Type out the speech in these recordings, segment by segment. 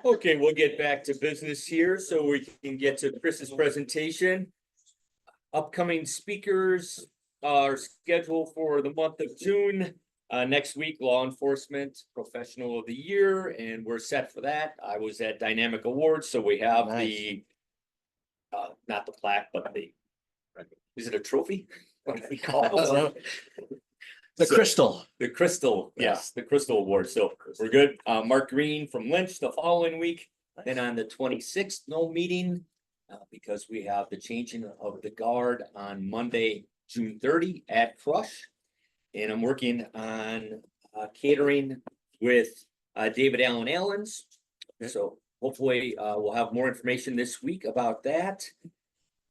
Okay, we'll get back to business here so we can get to Chris's presentation. Upcoming speakers are scheduled for the month of June. Next week, Law Enforcement Professional of the Year, and we're set for that. I was at Dynamic Awards, so we have the not the plaque, but is it a trophy? What do we call it? The crystal. The Crystal, yes, the Crystal Award. So we're good. Mark Green from Lynch the following week. Then on the 26th, no meeting because we have the changing of the guard on Monday, June 30 at Crush. And I'm working on catering with David Allen Allens. So hopefully we'll have more information this week about that.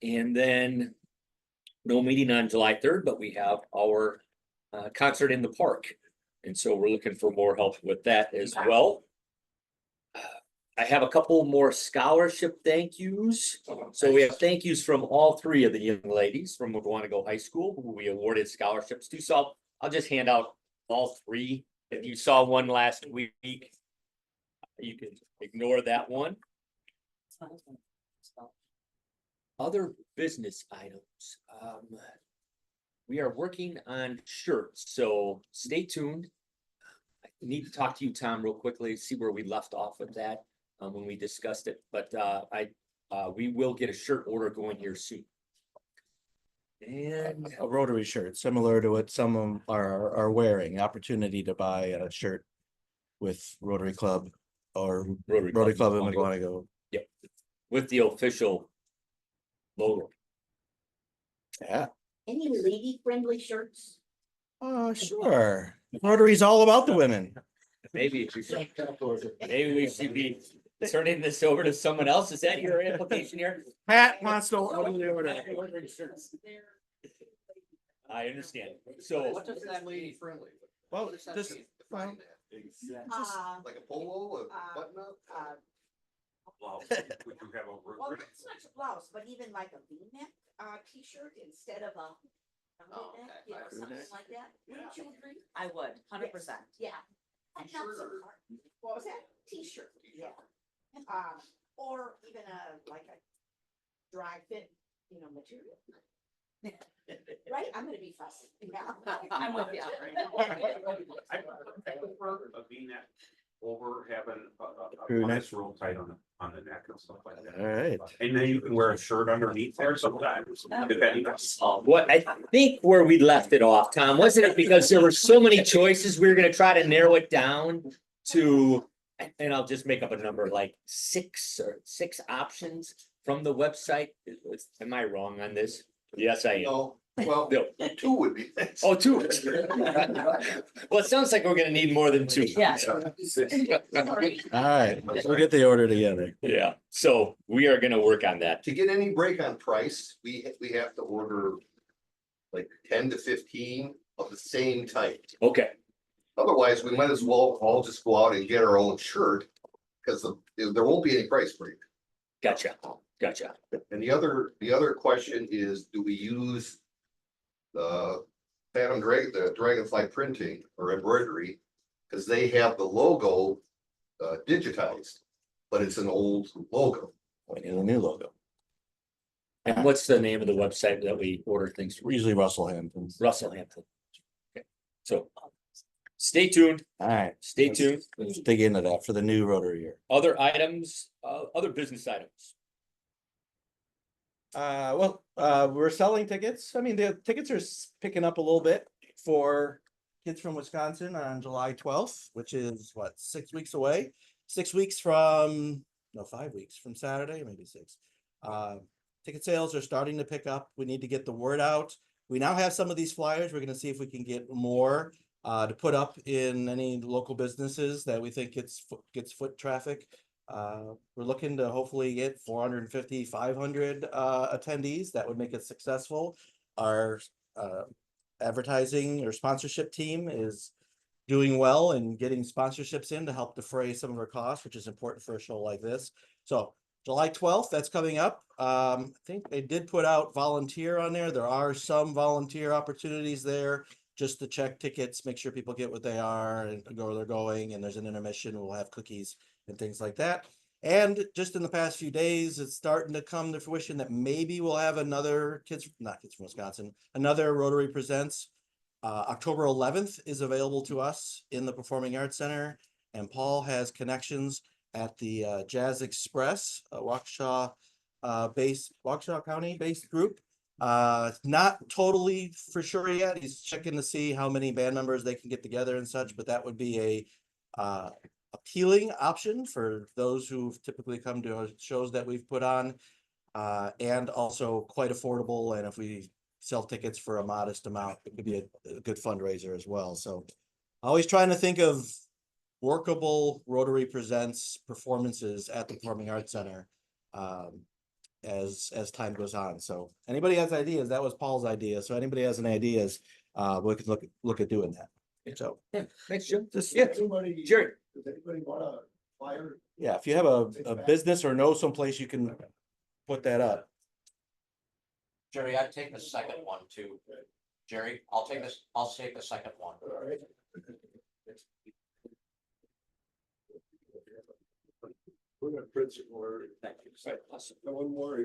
And then no meeting on July 3rd, but we have our concert in the park. And so we're looking for more help with that as well. I have a couple more scholarship thank yous. So we have thank yous from all three of the young ladies from Wagonago High School who we awarded scholarships to. So I'll just hand out all three. If you saw one last week, you can ignore that one. Other business items. We are working on shirts, so stay tuned. I need to talk to you, Tom, real quickly, see where we left off with that when we discussed it. But we will get a shirt order going here soon. And A Rotary shirt, similar to what some of them are wearing. Opportunity to buy a shirt with Rotary Club or Rotary Club in Wagonago. Yep, with the official logo. Yeah. Any lady-friendly shirts? Sure. Rotary's all about the women. Maybe we should be turning this over to someone else. Is that your application here? Pat wants to order the order. I understand. So What does that lady friendly? Well, just fine. Like a polo, a button up? Well, it's not a blouse, but even like a V-neck t-shirt instead of a Oh, V-neck, okay. you know, something like that. Wouldn't you agree? I would, 100%. Yeah. And not T-shirt so or- hard. What was that? T-shirt, yeah. Or even like a dry fit, you know, material. Right? I'm gonna be fussy. Yeah. I'm with you. I prefer a V-neck over having Crew one neck. that's real tight on the neck and stuff like that. All right. And then you can wear a shirt underneath there sometimes, depending on. what I think where we left it off, Tom, wasn't it because there were so many choices, we were gonna try to narrow it down to, and I'll just make up a number, like six options from the website. Am I wrong on this? Yes, I am. No, well, No. 2 would be. Oh, two. Well, it sounds like we're gonna need more than two. Yeah. All right, we'll get the order together. Yeah, so we are gonna work on that. To get any break on price, we have to order like 10 to 15 of the same type. Okay, Otherwise, we might as well all just go out and get our own shirt, because there won't be any price break. gotcha. And the other question is, do we use the the Dragonfly printing or embroidery? Because they have the logo digitized, but it's an old logo. We need a new logo. And what's the name of the website that we order things from? Usually Russell Hampton. Russell Hampton. Okay, so stay tuned, All right, stay tuned. let's dig into that for the new Rotary year. Other items, other business items. We're selling tickets. I mean, the tickets are picking up a little bit for Kids from Wisconsin on July 12th, which is what, 6 weeks away? 6 weeks from, no, 5 weeks from Saturday, maybe 6. Ticket sales are starting to pick up. We need to get the word out. We now have some of these flyers. We're gonna see if we can get more to put up in any local businesses that we think gets foot traffic. We're looking to hopefully get 450, 500 attendees. That would make it successful. Our advertising or sponsorship team is doing well and getting sponsorships in to help defray some of our costs, which is important for a show like this. So July 12th, that's coming up. I think they did put out volunteer on there. There are some volunteer opportunities there. just to check tickets, make sure people get what they are and go where they're going, and there's an intermission, we'll have cookies and things like that. And just in the past few days, it's starting to come to fruition that maybe we'll have another not Kids from Wisconsin, another Rotary Presents. October 11th is available to us in the Performing Arts Center, and Paul has connections at the Jazz Express, Waukesha County based group. Not totally for sure yet. He's checking to see how many band members they can get together and such, but that would be a appealing option for those who've typically come to shows that we've put on, and also quite affordable. And if we sell tickets for a modest amount, it could be a good fundraiser as well. So always trying to think of workable Rotary Presents performances at the Performing Arts Center as time goes on. So anybody has ideas, that was Paul's idea. So anybody has any ideas, we could look at doing that. So Thanks, Jim. just Yeah, Jerry. Does anybody want a flyer? yeah, if you have a business or know someplace you can put that up. Jerry, I'd take the second one too. Jerry, I'll take the second one. All right. We're gonna print some more. Thank you. Right, one more.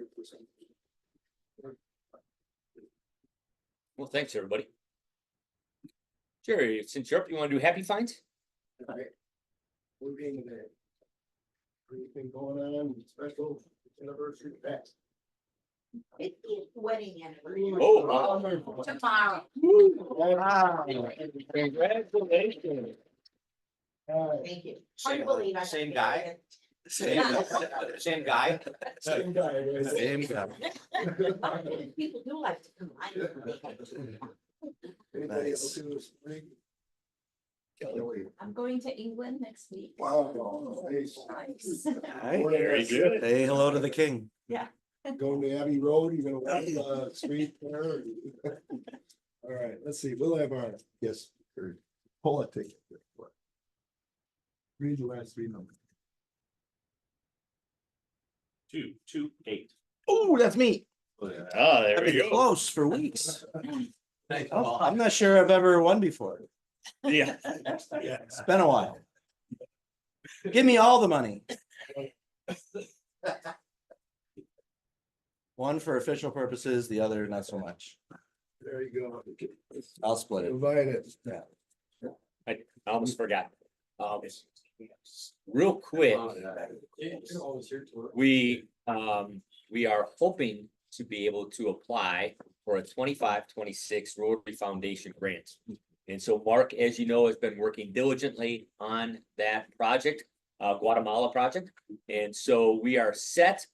Well, thanks, everybody. Jerry, since you're up, you want to do happy finds? All right. We're being there. Anything going on, special anniversary back? It is wedding anniversary. Oh, wow. Tomorrow. Congratulations. Thank you. Hard to believe I Same got guy? married. Same guy? Same guy. right? Same guy. People do like to combine. Anybody else who was free? Kelly. I'm going to England next week. Wow. Nice. Nice. Very good. Say hello to the king. Going to Abbey Road, you're gonna walk the street there? All right, let's see, we'll have our, yes, pull a ticket. Read the last three numbers. 228. Oh, that's me. Oh, there I've we been go. close for weeks. Thanks, Oh, Paul. I'm not sure I've ever won before. Yeah. It's been a while. Give me all the money. One for official purposes, the other not so much. There you go. I'll split it. Divide it. I almost forgot. Real quick, we are hoping to be able to apply for a 25-26 Rotary Foundation grant. And so Mark, as you know, has been working diligently on that project, Guatemala project. And so we are set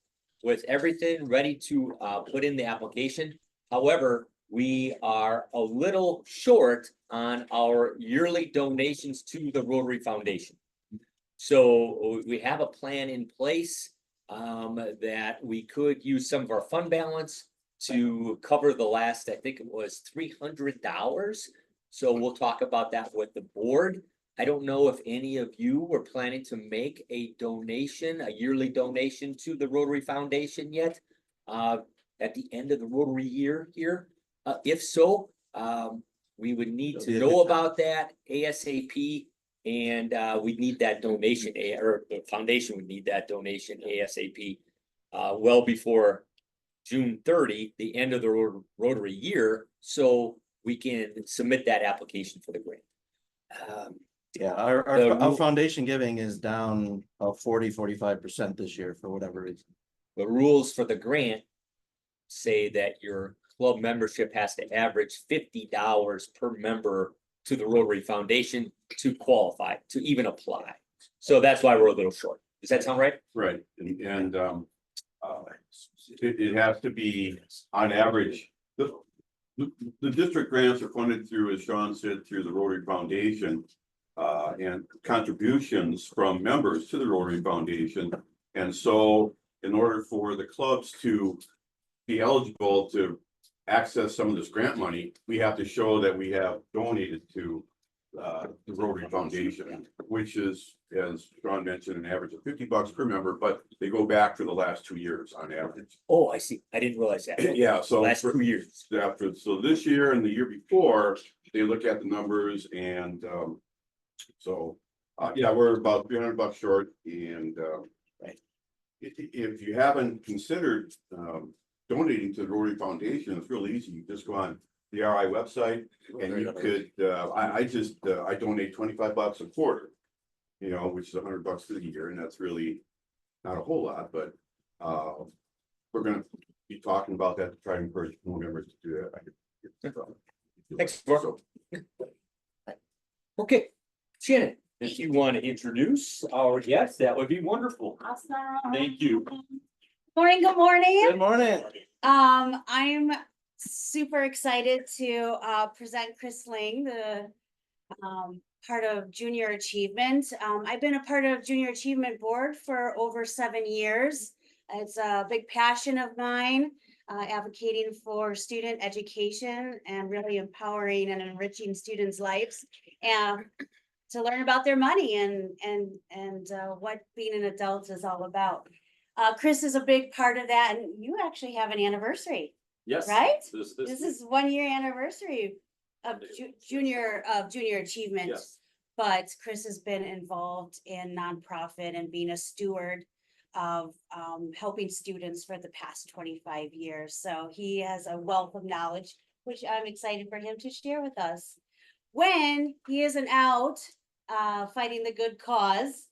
with everything ready to put in the application. However, we are a little short on our yearly donations to the Rotary Foundation. So we have a plan in place that we could use some of our fund balance to cover the last, I think it was $300. So we'll talk about that with the board. I don't know if any of you were planning to make a donation, a yearly donation to the Rotary Foundation yet, at the end of the Rotary year here. If so, we would need to know about that ASAP, and we need that donation, or the foundation would need that donation ASAP, well before June 30, the end of the Rotary year, so we can submit that application for the grant. Yeah, The our rule- foundation giving is down 45% this year for whatever reason. The rules for the grant say that your club membership has to average $50 per member to the Rotary Foundation to qualify, to even apply. So that's why we're a little short. Does that sound right? Right, and it has to be on average, the district grants are funded through, as Sean said, through the Rotary Foundation. And contributions from members to the Rotary Foundation. And so in order for the clubs to be eligible to access some of this grant money, we have to show that we have donated to the Rotary Foundation, which is, as Sean mentioned, an average of $50 per member, but they go back for the last 2 years on average. Oh, I see. I didn't realize that. Yeah, so Last for- 2 years. so this year and the year before, they look at the numbers and, so, yeah, we're about $300 short and, Right. If you haven't considered, donating to the Rotary Foundation, it's really easy. You just go on the RI website and you could, I donate $25 a quarter. You know, which is $100 for the year, and that's really not a whole lot, but, we're gonna be talking about that to try and encourage more members to do that. Thanks, Mark. Okay, Shannon, if you want to introduce our guest, that would be wonderful. Awesome. Thank you. Morning, good morning. Good morning. I'm super excited to present Chris Lange, the part of Junior Achievement. I've been a part of Junior Achievement Board for over 7 years. It's a big passion of mine, advocating for student education and really empowering and enriching students' lives and to learn about their money and what being an adult is all about. Chris is a big part of that, and you actually have an anniversary, Yes. right? This This is 1 year anniversary of junior achievement. Yes. But Chris has been involved in nonprofit and being a steward of helping students for the past 25 years. So he has a wealth of knowledge, which I'm excited for him to share with us. When he isn't out fighting the good cause,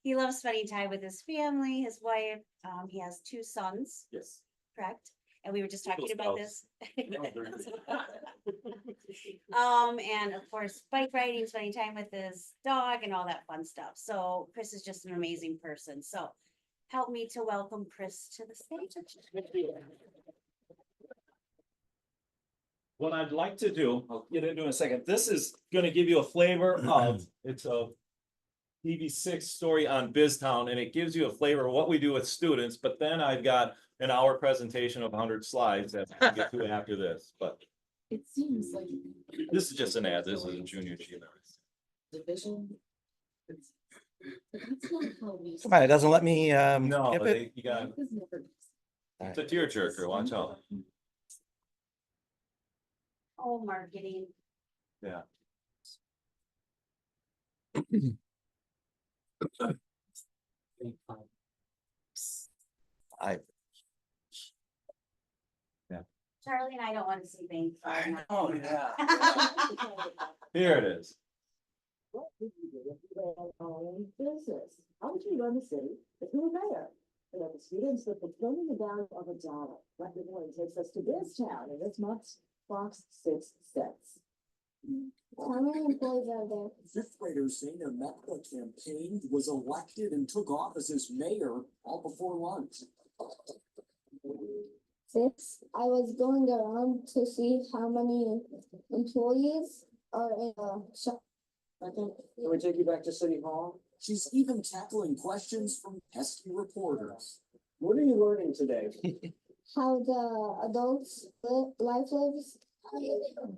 he loves spending time with his family, his wife. He has 2 sons, Yes. correct? And we were just talking Eagle about Scouts. this. And of course, bike riding, spending time with his dog and all that fun stuff. So Chris is just an amazing person. So help me to welcome Chris to the stage. What I'd like to do, I'll get into in a second. This is gonna give you a flavor of, it's a TV6 story on BizTown, and it gives you a flavor of what we do with students, but then I've got an hour presentation of 100 slides that we'll get to after this, but It seems like. this is just an ad. This is a junior achievement. Division. But that's not how we. Come on, it doesn't let me, No, skip but it. you got, Life is never- it's a tearjerker, watch out. Oh, marketing. Yeah. Charlie and I don't want to see things. Oh, yeah. Here it is. What would you do if you ran your own business? How would you run the city if you were mayor? And if the students with the filming the value of $1. What the one takes us to this town in this month's Fox 6 cents. How many employees are there? Fifth graders say their medical campaign was elected and took office as mayor all before lunch. 6. I was going around to see how many employees are in a shop. Can we take you back to City Hall? She's even tackling questions from pesky reporters. What are you learning today? How the adults life lives.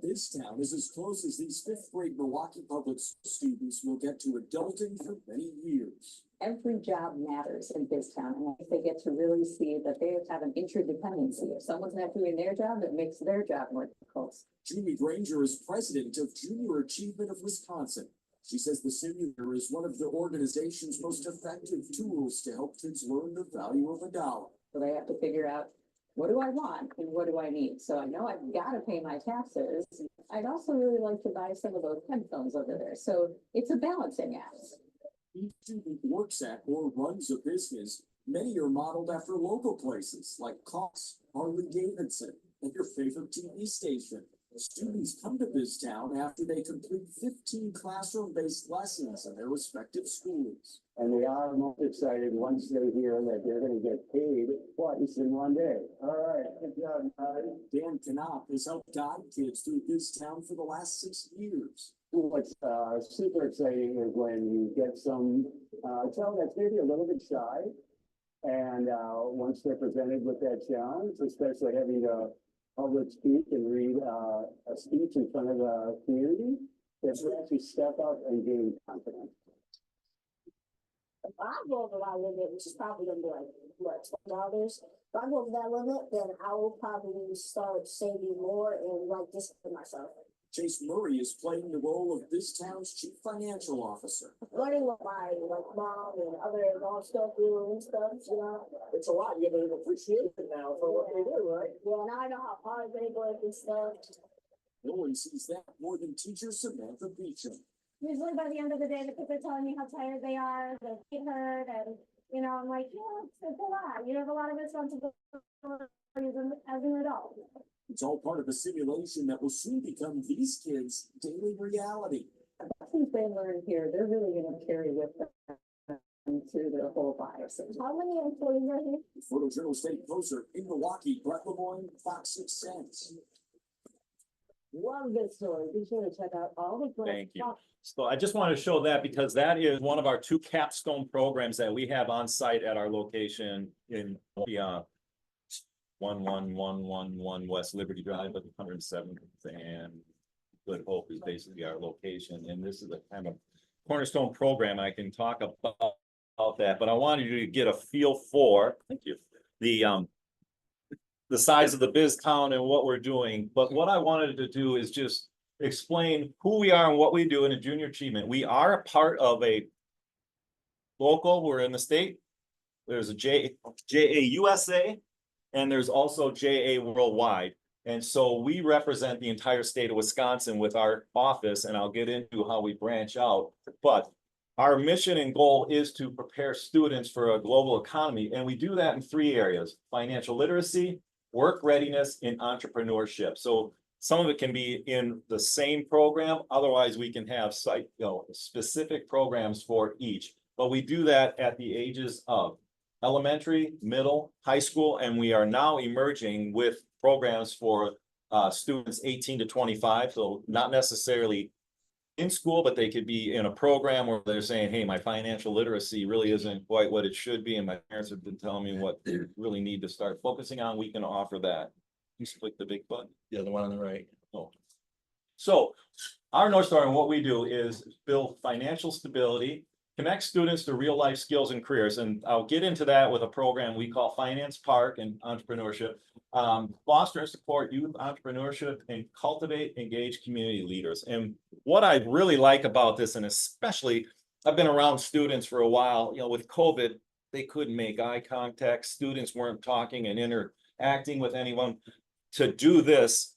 BizTown is as close as these fifth grade Milwaukee public school students will get to adulting for many years. Every job matters in BizTown, and I think they get to really see that they have an interdependency. If someone's not doing their job, it makes their job more difficult. Julie Granger is president of Junior Achievement of Wisconsin. She says the simulator is one of the organization's most effective tools to help kids learn the value of $1. So they have to figure out, what do I want and what do I need? So I know I've got to pay my taxes. I'd also really like to buy some of those headphones over there. So it's a balancing act. Each student works at or runs a business. Many are modeled after local places like Cox, Harley Davidson, and your favorite TV station. Students come to BizTown after they complete 15 classroom-based lessons in their respective schools. And they are most excited once they hear that they're gonna get paid twice in one day. All right, good job, Todd. Dan Knopf has helped guide kids through BizTown for the last 6 years. What's super exciting is when you get some child that's maybe a little bit shy. And once they're presented with that challenge, especially having to public speak and read a speech in front of the community, they actually step up and gain confidence. I go over my limit, which is probably gonna be like, what, $12? If I go over that limit, then I will probably start saving more and like discipline myself. Chase Murray is playing the role of this town's chief financial officer. Learning what my like mom and other mom stuff do and stuff, you know. It's a lot, you gotta appreciate it now for what they do, right? Yeah, now I know how hard they work and stuff. No one sees that more than teacher Samantha Beecham. Usually by the end of the day, the kids are telling me how tired they are, their feet hurt, and, you know, I'm like, it's a lot. You have a lot of responsibilities as an adult. It's all part of a simulation that will soon become these kids' daily reality. Since they learn here, they're really gonna carry with them through their whole lives. How many employees are here? Photojournal State Closer in Milwaukee, Brett Lemoyne, Fox 6 Sense. Love this story. Be sure to check out all the. Thank you. So I just wanted to show that because that is one of our 2 capstone programs that we have on site at our location in the 11111 West Liberty Drive at 107th and Good Hope is basically our location. And this is a kind of cornerstone program. I can talk about that, but I wanted you to get a feel for, thank you, the size of the biz town and what we're doing. But what I wanted to do is just explain who we are and what we do in a junior achievement. We are a part of a local, we're in the state. There's a JA USA, and there's also JA Worldwide. And so we represent the entire state of Wisconsin with our office, and I'll get into how we branch out. But our mission and goal is to prepare students for a global economy. And we do that in 3 areas: financial literacy, work readiness, and entrepreneurship. So some of it can be in the same program. Otherwise, we can have specific programs for each. But we do that at the ages of elementary, middle, high school, and we are now emerging with programs for students 18 to 25. So not necessarily in school, but they could be in a program where they're saying, hey, my financial literacy really isn't quite what it should be, and my parents have been telling me what they really need to start focusing on. We can offer that. Just click the big button. The other one on the right. Oh. So our North Star and what we do is build financial stability, connect students to real life skills and careers. And I'll get into that with a program we call Finance Park and Entrepreneurship. Foster and support youth entrepreneurship and cultivate engaged community leaders. And what I really like about this, and especially I've been around students for a while, with COVID, they couldn't make eye contact. Students weren't talking and interacting with anyone. To do this,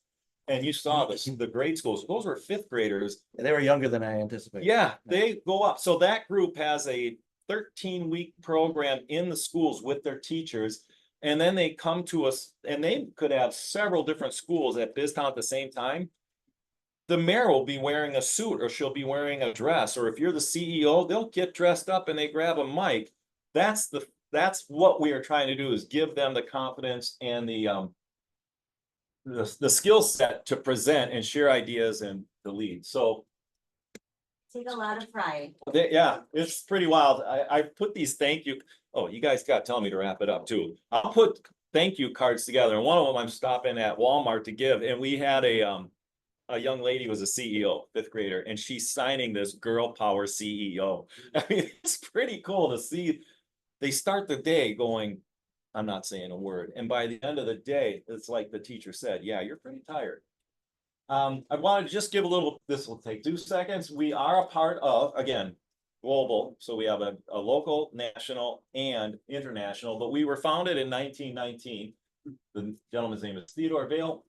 and you saw this, the grade schools, those were 5th graders. They were younger than I anticipated. Yeah, they go up. So that group has a 13-week program in the schools with their teachers. And then they come to us, and they could have several different schools at BizTown at the same time. The mayor will be wearing a suit, or she'll be wearing a dress, or if you're the CEO, they'll get dressed up and they grab a mic. That's what we are trying to do, is give them the confidence and the skill set to present and share ideas and to lead. So Take a lot of pride. yeah, it's pretty wild. I put these thank you. Oh, you guys got to tell me to wrap it up too. I'll put thank you cards together, and one of them I'm stopping at Walmart to give. And we had a young lady was a CEO, 5th grader, and she's signing this Girl Power CEO. I mean, it's pretty cool to see. They start the day going, I'm not saying a word. And by the end of the day, it's like the teacher said, yeah, you're pretty tired. I wanted to just give a little, this will take 2 seconds. We are a part of, again, global. So we have a local, national, and international, but we were founded in 1919. The gentleman's name is Theodore Vail,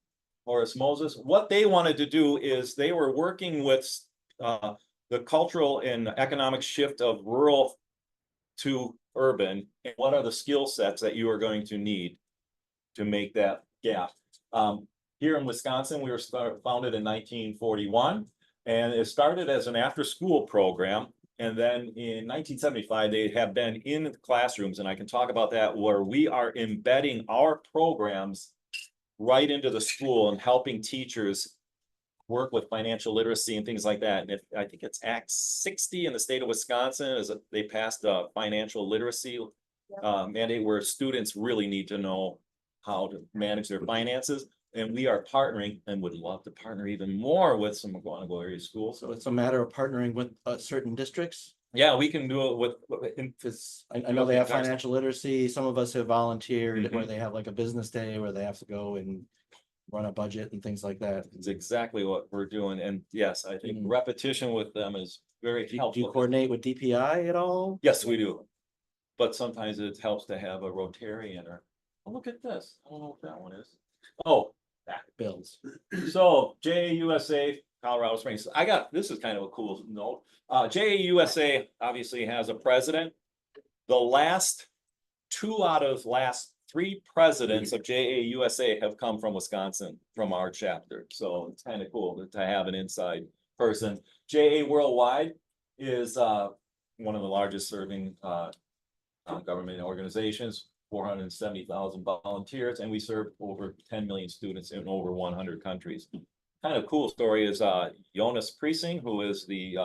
Horace Moses. What they wanted to do is they were working with the cultural and economic shift of rural to urban, and what are the skill sets that you are going to need to make that gap. Here in Wisconsin, we were founded in 1941, and it started as an after-school program. And then in 1975, they have been in the classrooms, and I can talk about that, where we are embedding our programs right into the school and helping teachers work with financial literacy and things like that. And I think it's Act 60 in the state of Wisconsin, they passed a financial literacy mandate where students really need to know how to manage their finances. And we are partnering and would love to partner even more with some Guanago area schools. So it's a matter of partnering with certain districts. Yeah, we can do it with, I know they have financial literacy. Some of us have volunteered where Mhm. they have like a business day where they have to go and run a budget and things like that. It's exactly what we're doing. And yes, I think Mhm. repetition with them is very Do you helpful. coordinate with DPI at all? Yes, we do. But sometimes it helps to have a Rotarian or, oh, look at this. I don't know what that one is. Oh, Bills. so JAUSA, Colorado Springs, this is kind of a cool note. JAUSA obviously has a president. The last last 3 presidents of JAUSA have come from Wisconsin, from our chapter. So it's kind of cool to have an inside person. JA Worldwide is one of the largest serving government organizations, 470,000 volunteers, and we serve over 10 million students in over 100 countries. Kind of cool story is Jonas Priesing, who is the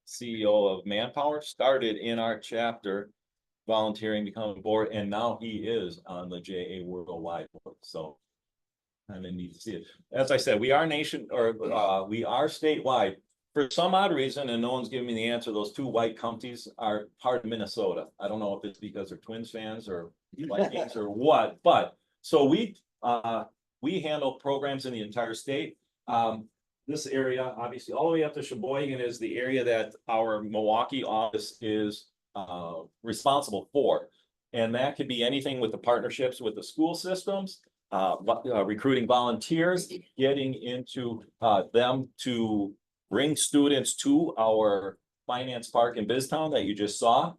CEO of Manpower, started in our chapter volunteering, becoming board, and now he is on the JA Worldwide board. So kind of neat to see it. As I said, we are we are statewide. For some odd reason, and no one's giving me the answer, those 2 white counties are part of Minnesota. I don't know if it's because they're Twins fans or Vikings or what, but so we handle programs in the entire state. This area, obviously, all the way up to Sheboygan is the area that our Milwaukee office is responsible for. And that could be anything with the partnerships with the school systems, recruiting volunteers, getting into them to bring students to our finance park in Biztown that you just saw,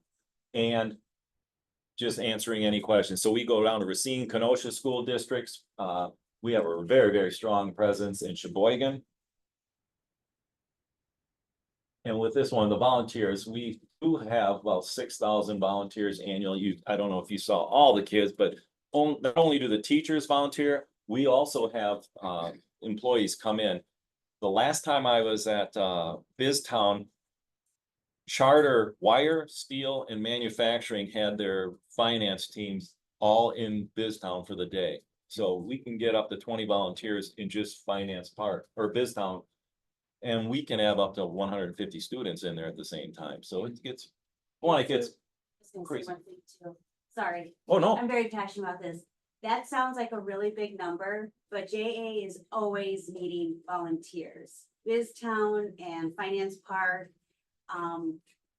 and just answering any questions. So we go down to Racine, Kenosha school districts. We have a very, very strong presence in Sheboygan. And with this one, the volunteers, we do have about 6,000 volunteers annually. I don't know if you saw all the kids, but not only do the teachers volunteer, we also have employees come in. The last time I was at Biztown, Charter Wire, Steel, and Manufacturing had their finance teams all in Biztown for the day. So we can get up to 20 volunteers in just finance park or Biztown. And we can have up to 150 students in there at the same time. So it gets, it gets crazy. Sorry. Oh, no. I'm very passionate about this. That sounds like a really big number, but JA is always needing volunteers. Biztown and Finance Park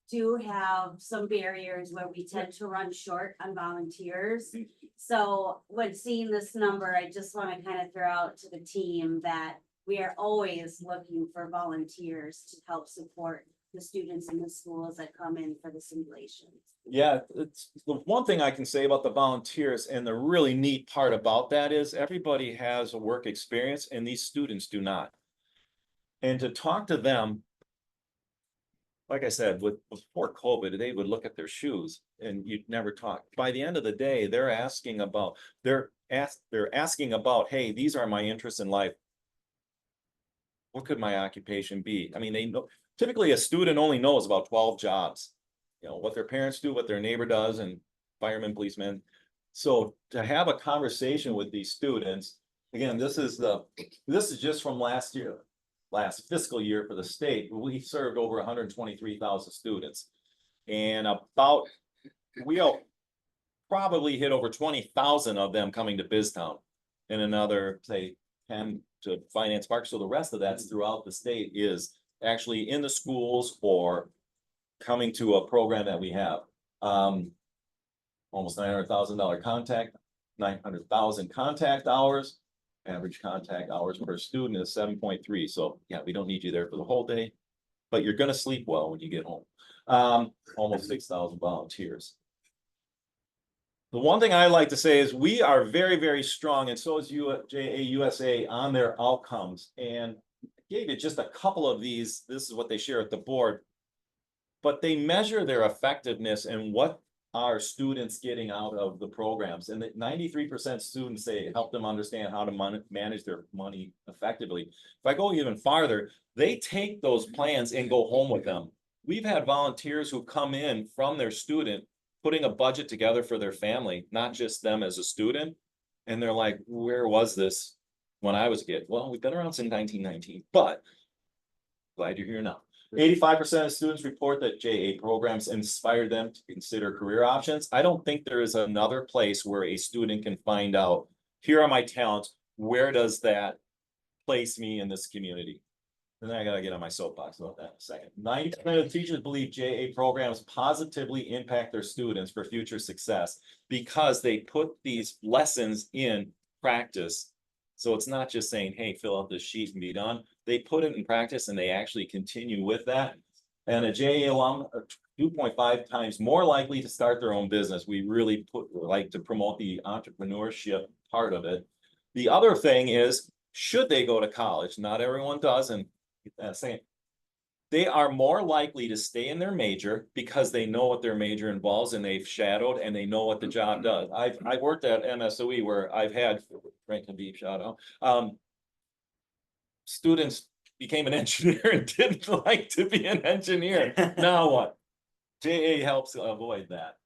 do have some barriers where we tend to run short on volunteers. So when seeing this number, I just want to kind of throw out to the team that we are always looking for volunteers to help support the students in the schools that come in for the simulations. Yeah, it's the one thing I can say about the volunteers, and the really neat part about that is everybody has a work experience and these students do not. And to talk to them, like I said, before COVID, they would look at their shoes and you'd never talk. By the end of the day, they're asking about, hey, these are my interests in life. What could my occupation be? I mean, they know, typically a student only knows about 12 jobs. You know, what their parents do, what their neighbor does, and firemen, policemen. So to have a conversation with these students, again, this is just from last fiscal year for the state. We served over 123,000 students. And we'll probably hit over 20,000 of them coming to Biztown, and another, say, 10 to Finance Park. So the rest of that's throughout the state is actually in the schools or coming to a program that we have. Almost $900,000 900,000 contact hours. Average contact hours per student is 7.3. So yeah, we don't need you there for the whole day, but you're gonna sleep well when you get home. Almost 6,000 volunteers. The one thing I like to say is we are very, very strong, and so is JAUSA on their outcomes. And I gave you just a couple of these. This is what they share at the board. But they measure their effectiveness and what are students getting out of the programs. And that 93% students say it helped them understand how to manage their money effectively. If I go even farther, they take those plans and go home with them. We've had volunteers who come in from their student, putting a budget together for their family, not just them as a student. And they're like, where was this when I was a kid? Well, we've been around since 1919, but glad you're here now. 85% of students report that JA programs inspire them to consider career options. I don't think there is another place where a student can find out, here are my talents, where does that place me in this community? And then I gotta get on my soapbox about that in a second. 90% of teachers believe JA programs positively impact their students for future success because they put these lessons in practice. So it's not just saying, hey, fill out this sheet and be done. They put it in practice and they actually continue with that. And a JA alum are 2.5 times more likely to start their own business. We really like to promote the entrepreneurship part of it. The other thing is, should they go to college? Not everyone does, and saying they are more likely to stay in their major because they know what their major involves and they've shadowed and they know what the job does. I've worked at MSOE where I've had Franklin Beef shout out. Students became an engineer and didn't like to be an engineer. Now what? JA helps avoid that.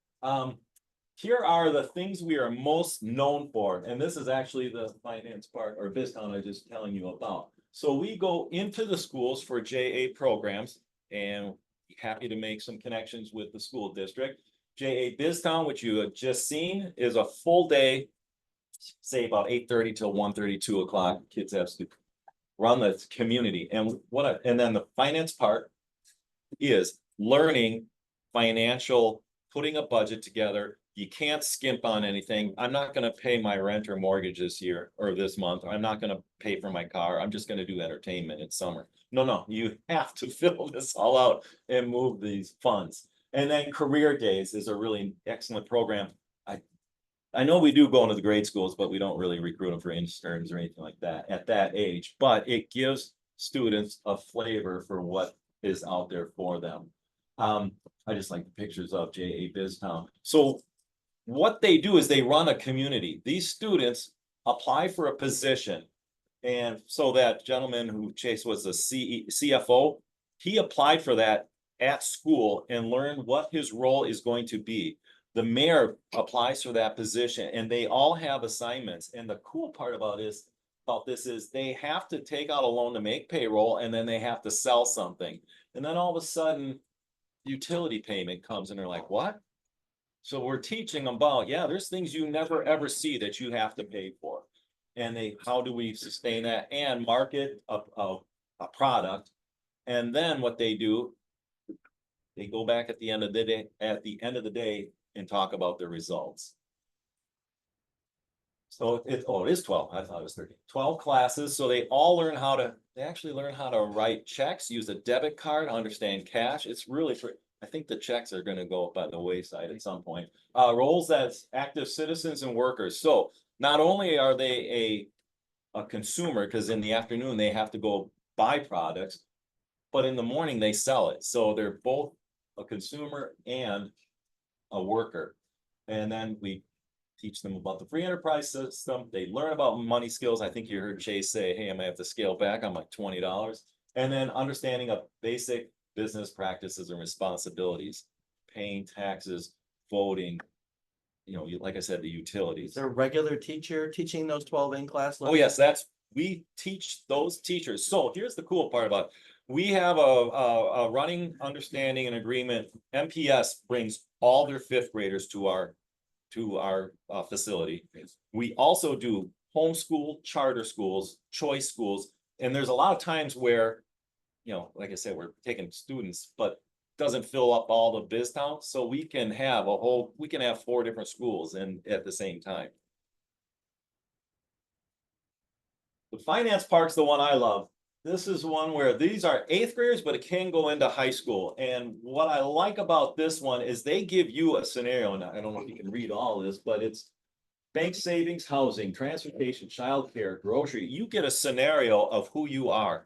Here are the things we are most known for, and this is actually the finance part or BizTown I was just telling you about. So we go into the schools for JA programs and happy to make some connections with the school district. JA BizTown, which you have just seen, is a full day, say about 8:30 till 1:30, 2 o'clock. Kids have to run the community. And and then the finance part is learning financial, putting a budget together. You can't skimp on anything. I'm not going to pay my rent or mortgage this year or this month. I'm not going to pay for my car. I'm just going to do entertainment in summer. No, you have to fill this all out and move these funds. And then career days is a really excellent program. I know we do go into the grade schools, but we don't really recruit them for interns or anything like that at that age, but it gives students a flavor for what is out there for them. I just like the pictures of JA BizTown. So what they do is they run a community. These students apply for a position. And so that gentleman who Chase was the CFO, he applied for that at school and learned what his role is going to be. The mayor applies for that position and they all have assignments. And the cool part about this is they have to take out a loan to make payroll and then they have to sell something. And then all of a sudden, utility payment comes and they're like, what? So we're teaching them about, yeah, there's things you never ever see that you have to pay for. And how do we sustain that and market a product? And then what they do, they go back at the end of the day, and talk about the results. So it is 12. I thought it was 13. 12 classes. So they actually learn how to write checks, use a debit card, understand cash. It's really free. I think the checks are going to go up by the wayside at some point. Roles as active citizens and workers. So not only are they a consumer, because in the afternoon they have to go buy products, but in the morning they sell it. So they're both a consumer and a worker. And then we teach them about the free enterprise system. They learn about money skills. I think you heard Chase say, hey, I may have to scale back on my $20. And then understanding of basic business practices and responsibilities, paying taxes, voting, like I said, the utilities. Is there a regular teacher teaching those 12 in class? Oh, yes, we teach those teachers. So here's the cool part about it. We have a running understanding and agreement. MPS brings all their fifth graders to our facility. We also do homeschool, charter schools, choice schools, and there's a lot of times where, like I said, we're taking students, but doesn't fill up all the BizTown. So we can have 4 different schools at the same time. The finance part's the one I love. This is one where these are 8th graders, but it can go into high school. And what I like about this one is they give you a scenario. And I don't know if you can read all this, but it's bank savings, housing, transportation, childcare, grocery. You get a scenario of who you are.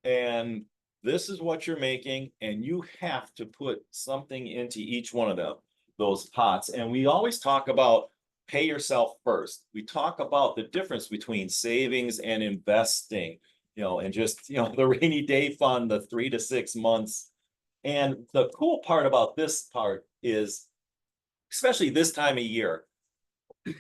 And this is what you're making. And you have to put something into each one of those pots. And we always talk about pay yourself first. We talk about the difference between savings and investing, and just, the rainy day fund, the 3 to 6 months. And the cool part about this part is, especially this time of year,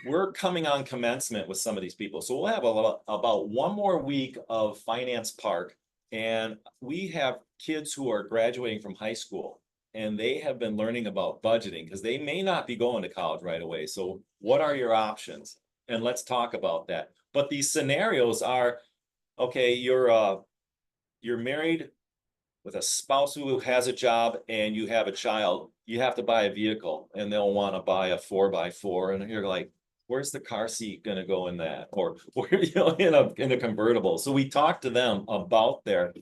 we're coming on commencement with some of these people. So we'll have about 1 more week of Finance Park. And we have kids who are graduating from high school and they have been learning about budgeting because they may not be going to college right away. So what are your options? And let's talk about that. But these scenarios are, okay, you're married with a spouse who has a job and you have a child, you have to buy a vehicle and they'll want to buy a 4x4 and you're like, where's the car seat gonna go in that? Or where, in a convertible. So we talked to them about their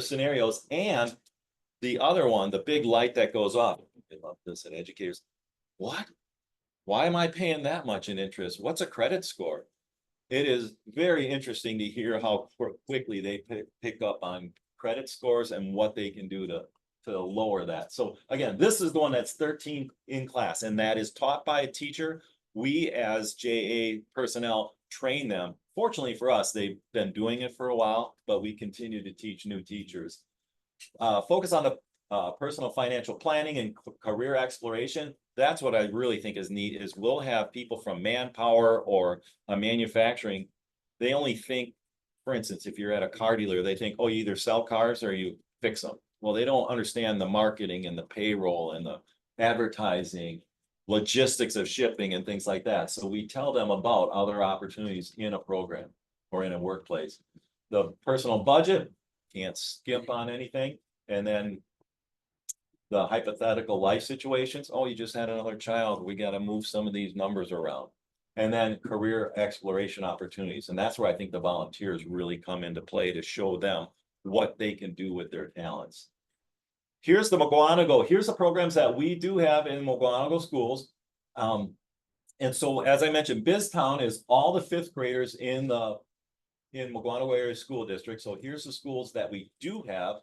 scenarios. And the other one, the big light that goes off. I love this at educators. What? Why am I paying that much in interest? What's a credit score? It is very interesting to hear how quickly they pick up on credit scores and what they can do to lower that. So again, this is the one that's 13 in class, and that is taught by a teacher. We as JA personnel train them. Fortunately for us, they've been doing it for a while, but we continue to teach new teachers. Focus on the personal financial planning and career exploration. That's what I really think is neat is we'll have people from manpower or manufacturing. They only think, for instance, if you're at a car dealer, they think, oh, you either sell cars or you fix them. Well, they don't understand the marketing and the payroll and the advertising, logistics of shipping and things like that. So we tell them about other opportunities in a program or in a workplace. The personal budget, can't skimp on anything. And then the hypothetical life situations. Oh, you just had another child. We got to move some of these numbers around. And then career exploration opportunities. And that's where I think the volunteers really come into play to show them what they can do with their talents. Here's the Mukwonago. Here's the programs that we do have in Mukwonago schools. And so, as I mentioned, BizTown is all the fifth graders in Mukwonago area school district. So here's the schools that we do have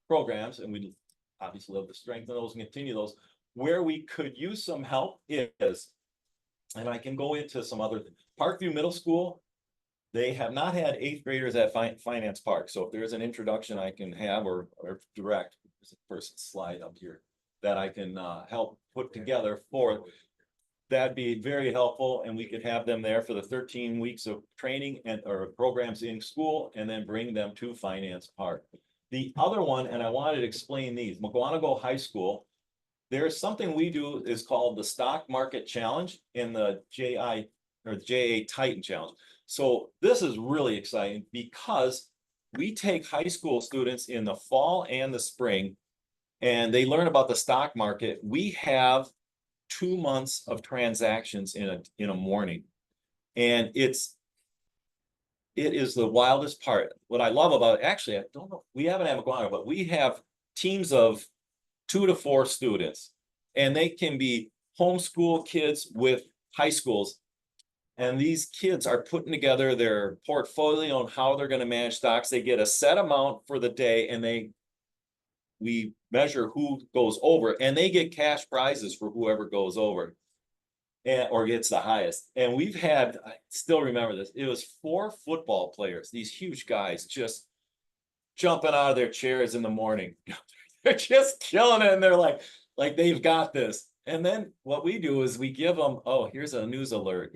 programs, and we obviously love to strengthen those and continue those. Where we could use some help is, and I can go into some other things. Parkview Middle School, they have not had eighth graders at Finance Park. So if there's an introduction I can have or direct, there's a first slide up here that I can help put together for, that'd be very helpful. And we could have them there for the 13 weeks of training and or programs in school and then bring them to Finance Park. The other one, and I wanted to explain these, Mukwonago High School, there's something we do is called the Stock Market Challenge in the JA Titan Challenge. So this is really exciting because we take high school students in the fall and the spring, and they learn about the stock market. We have 2 months of transactions in a morning, and it is the wildest part. What I love about it, actually, I don't know, we haven't had Mukwonago, but we have teams of 2 to 4 students, and they can be homeschool kids with high schools. And these kids are putting together their portfolio on how they're going to manage stocks. They get a set amount for the day, and we measure who goes over, and they get cash prizes for whoever goes over. Or gets the highest. And we've had, I still remember this, it was 4 football players, these huge guys just jumping out of their chairs in the morning. They're just killing it, and they're like they've got this. And then what we do is we give them, oh, here's a news alert,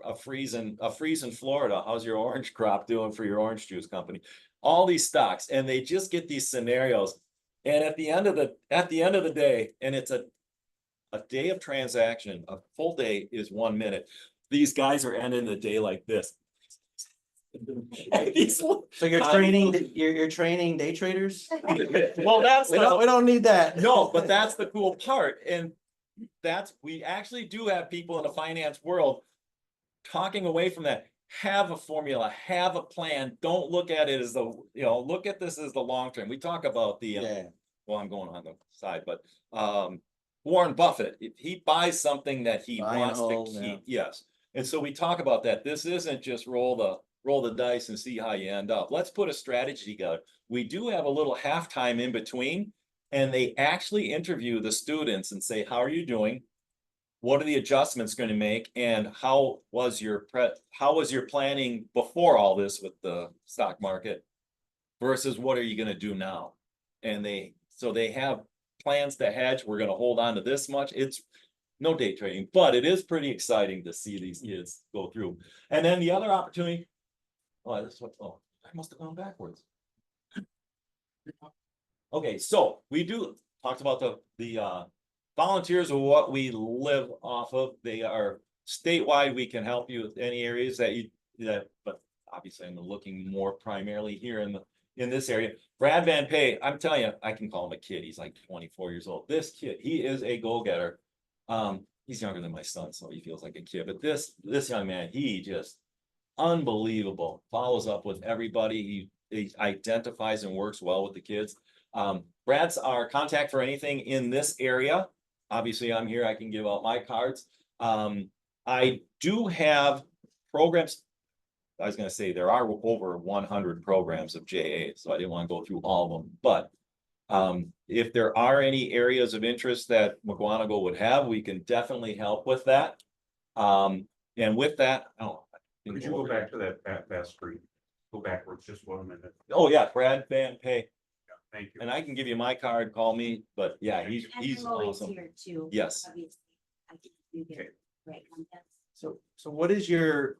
a freeze in Florida. How's your orange crop doing for your orange juice company? All these stocks, and they just get these scenarios. And at the end of the day, and it's a day of transaction, a full day is 1 minute. These guys are ending the day like this. So you're training day traders? Well, we don't need that. No, but that's the cool part. And we actually do have people in the finance world talking away from that. Have a formula, have a plan. Don't look at it as look at this as the long term. We talk about well, I'm going on the side, but Warren Buffett, if he buys something that he wants to keep, yes. And so we talk about that. This isn't just roll the dice and see how you end up. Let's put a strategy together. We do have a little halftime in between, and they actually interview the students and say, how are you doing? What are the adjustments going to make? And how was your planning before all this with the stock market versus what are you going to do now? And they have plans to hedge. We're going to hold on to this much. It's no day trading, but it is pretty exciting to see these kids go through. And then the other opportunity, I must have gone backwards. Okay, so we talked about the volunteers are what we live off of. They are statewide. We can help you with any areas but obviously I'm looking more primarily here in this area. Brad Van Pay, I'm telling you, I can call him a kid. He's like 24 years old. This kid, he is a go-getter. He's younger than my son, so he feels like a kid. But this young man, he just unbelievable. Follows up with everybody. He identifies and works well with the kids. Brad's our contact for anything in this area. Obviously, I'm here. I can give out my cards. I do have programs. I was going to say there are over 100 programs of JA, so I didn't want to go through all of them. But if there are any areas of interest that McGuanago would have, we can definitely help with that. And with that, Could you go back to that fast screen? Go backwards just 1 minute. Oh yeah, Brad Van Pay. Thank you. And I can give you my card, call me, but yeah, he's And I'm always awesome. here too. Yes. Obviously. I think you get great content. So what is your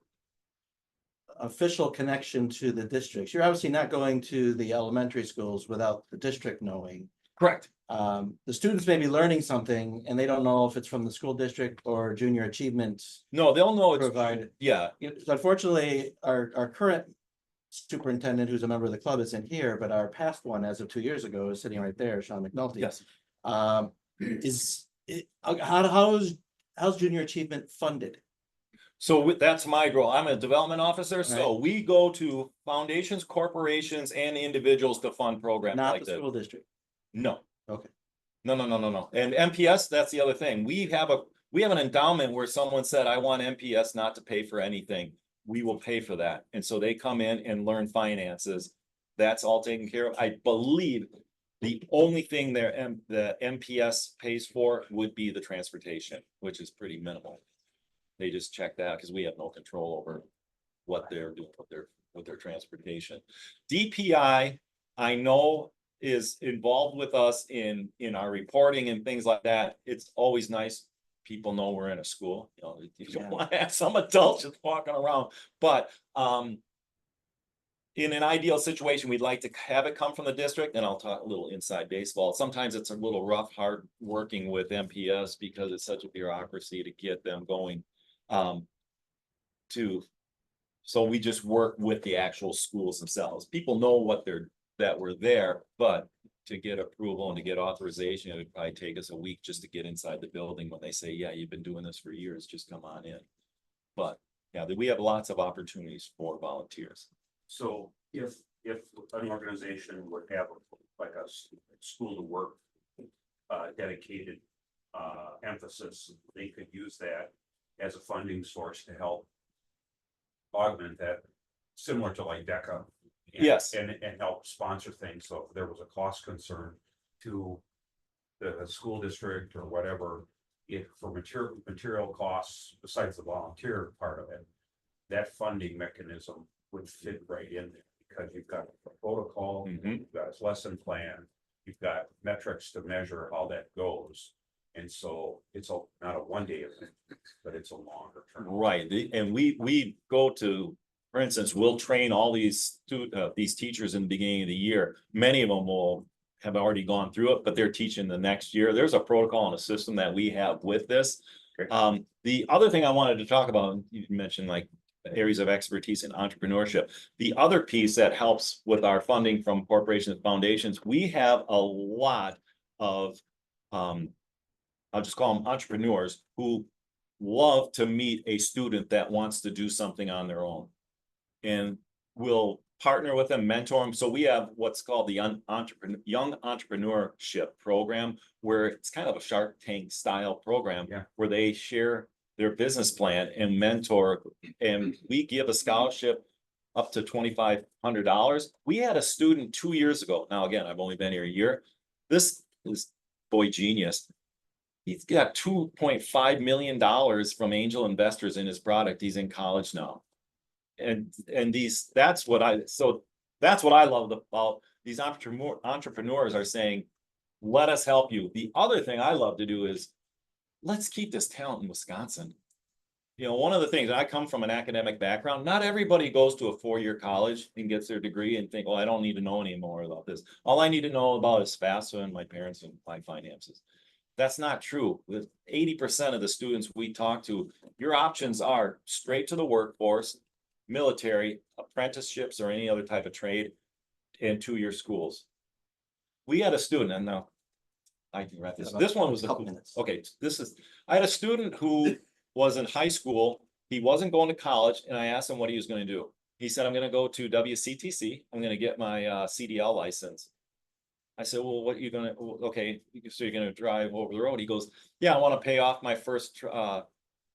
official connection to the districts? You're obviously not going to the elementary schools without the district knowing. Correct. The students may be learning something and they don't know if it's from the school district or junior achievement No, they'll know it's provided. yeah. Unfortunately, our current superintendent, who's a member of the club, isn't here, but our past one, as of 2 years ago, is sitting right there, Sean McNulty. Yes. How's junior achievement funded? So that's my role. I'm a development officer, so we go to foundations, corporations, and individuals to fund programs Not like the this. school district. No. Okay. No. And MPS, that's the other thing. We have an endowment where someone said, I want MPS not to pay for anything. We will pay for that. And so they come in and learn finances. That's all taken care of. I believe the only thing the MPS pays for would be the transportation, which is pretty minimal. They just check that because we have no control over what they're doing with their transportation. DPI, I know, is involved with us in our reporting and things like that. It's always nice. People know we're in a school. You know, you don't want to have some adults just walking around. But in an ideal situation, we'd like to have it come from the district, and I'll talk a little inside baseball. Sometimes it's a little rough, hard working with MPS because it's such a bureaucracy to get them going. So we just work with the actual schools themselves. People know that we're there, but to get approval and to get authorization, it would probably take us a week just to get inside the building when they say, yeah, you've been doing this for years, just come on in. But yeah, we have lots of opportunities for volunteers. So if an organization would have like a school to work dedicated emphasis, they could use that as a funding source to help augment that, similar to like DECA. Yes. And help sponsor things. So if there was a cost concern to the school district or whatever, if for material costs, besides the volunteer part of it, that funding mechanism would fit right in there because you've got a protocol, you've got a lesson plan, you've got metrics to measure how that goes. And so it's not a one-day event, but it's a longer term. Right. And we go to, for instance, we'll train all these teachers in the beginning of the year. Many of them will have already gone through it, but they're teaching the next year. There's a protocol and a system that we have with this. The other thing I wanted to talk about, you mentioned like areas of expertise in entrepreneurship. The other piece that helps with our funding from corporations and foundations, we have a lot of, I'll just call them entrepreneurs who love to meet a student that wants to do something on their own. And we'll partner with them, mentor them. So we have what's called the young entrepreneurship program, where it's kind of a Shark Tank style program where they share their business plan and mentor. And we give a scholarship up to $2,500. We had a student 2 years ago. Now, again, I've only been here a year. This is boy genius. He's got $2.5 million from angel investors in his product. He's in college now. And that's what I love about these entrepreneurs are saying, let us help you. The other thing I love to do is let's keep this talent in Wisconsin. you know, one of the things, I come from an academic background, not everybody goes to a four-year college and gets their degree and think, well, I don't need to know any more about this. All I need to know about is FAFSA and my parents and my finances. That's not true. With 80% of the students we talk to, your options are straight to the workforce, military, apprenticeships, or any other type of trade, and 2-year schools. We had a student, and now I can wrap this. This one was the, Couple minutes. okay, I had a student who was in high school. He wasn't going to college, and I asked him what he was going to do. He said, I'm going to go to WCTC. I'm going to get my CDL license. I said, well, what are you going to, okay, so you're going to drive over the road. He goes, yeah, I want to pay off my first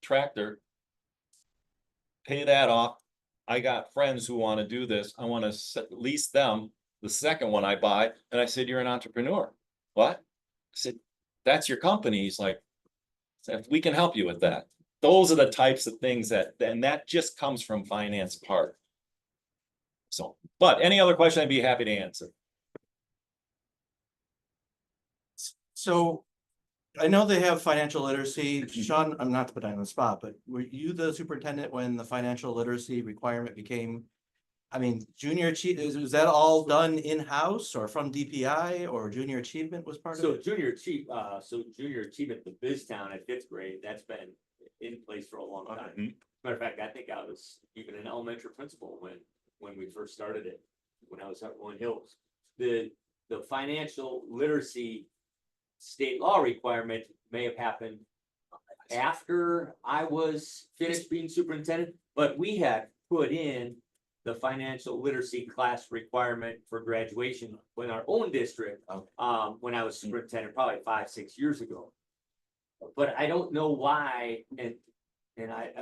tractor. Pay that off. I got friends who want to do this. I want to lease them the second one I buy. And I said, you're an entrepreneur. What? I said, that's your company. He's like, we can help you with that. Those are the types of things that, and that just comes from finance part. So, but any other question, I'd be happy to answer. So I know they have financial literacy. Sean, I'm not to put you on the spot, but were you the superintendent when the financial literacy requirement became? I mean, junior achievement, was that all done in-house or from DPI, or junior achievement was part of So it? junior achievement, the BizTown at 5th grade, that's been in place for a long time. Mhm. Matter of fact, I think I was even an elementary principal when we first started it, when I was at One Hills. The financial literacy state law requirement may have happened after I was finished being superintendent, but we had put in the financial literacy class requirement for graduation in our own district, when I was superintendent, probably 5-6 years ago. But I don't know why, and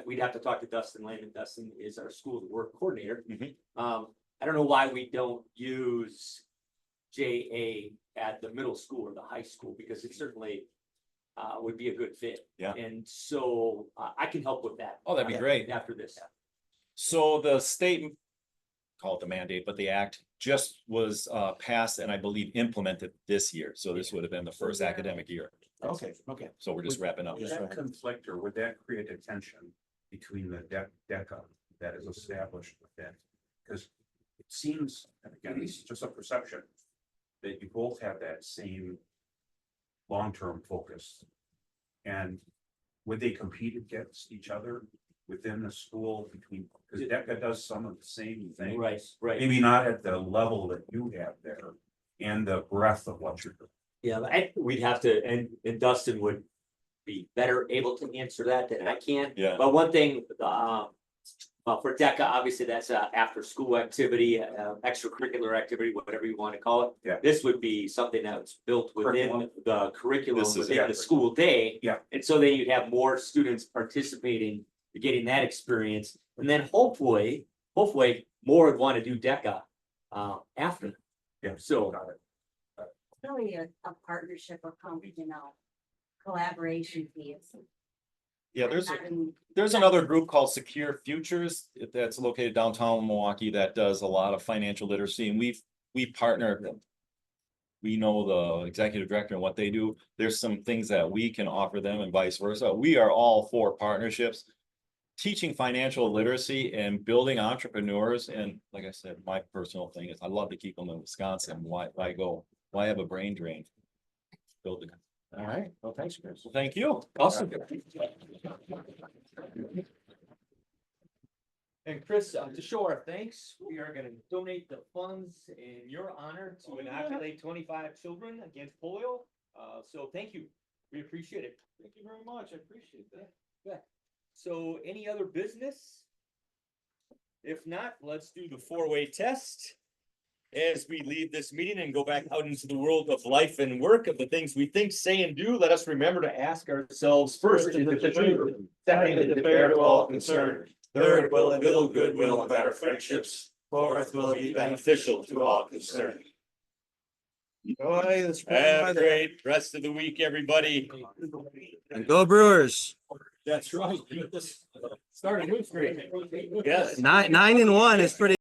we'd have to talk to Dustin Lehman. Dustin is our school to work coordinator. I don't know why we don't use JA at the middle school or the high school, because it certainly would be a good fit. Yeah. And so I can help with that. Oh, that'd be great. After this. So the state, call it the mandate, but the act just was passed and I believe implemented this year. So this would have been the first academic year. Okay. So we're just wrapping up. Just Would right. that conflict, or would that create a tension between the DECA that is established with that? Because it seems, and again, this is just a perception, that you both have that same long-term focus. And would they compete against each other within the school between, because DECA does some of the same things. Right, right. Maybe not at the level that you have there and the breadth of what you're doing. Yeah, we'd have to, and Dustin would be better able to answer that than I can. Yeah. But one thing, for DECA, obviously that's a after school activity, extracurricular activity, whatever you want to call it. Yeah. This would be something that's built within Curriculum. the curriculum, This is within it. the school day. Yeah. And so then you'd have more students participating, getting that experience. And then hopefully more would want to do DECA after. Yeah. So. Got it. Really a partnership of, collaboration piece. Yeah, there's another group called Secure Futures that's located downtown Milwaukee that does a lot of financial literacy, and we partner. We know the executive director and what they do. There's some things that we can offer them and vice versa. We are all for partnerships, teaching financial literacy and building entrepreneurs. And like I said, my personal thing is I love to keep them in Wisconsin. Why have a brain drain? Build it. All right. Well, thanks, Chris. Well, thank you. Awesome. And Chris, to show our thanks, we are gonna donate the funds in your honor to inoculate 25 children against polio. So thank you. We appreciate it. Thank you very much. I appreciate that. Yeah. So any other business? If not, let's do the 4-way test. As we leave this meeting and go back out into the world of life and work, of the things we think, say, and do, let us remember to ask ourselves first, is it the truth? Second, is it fair to all concerned? Third, will it build goodwill and better friendships? Fourth, will it be beneficial to all concerned? Have a great rest of the week, everybody. And go Brewers. That's right. Started with great. Yes. 9-1 is pretty.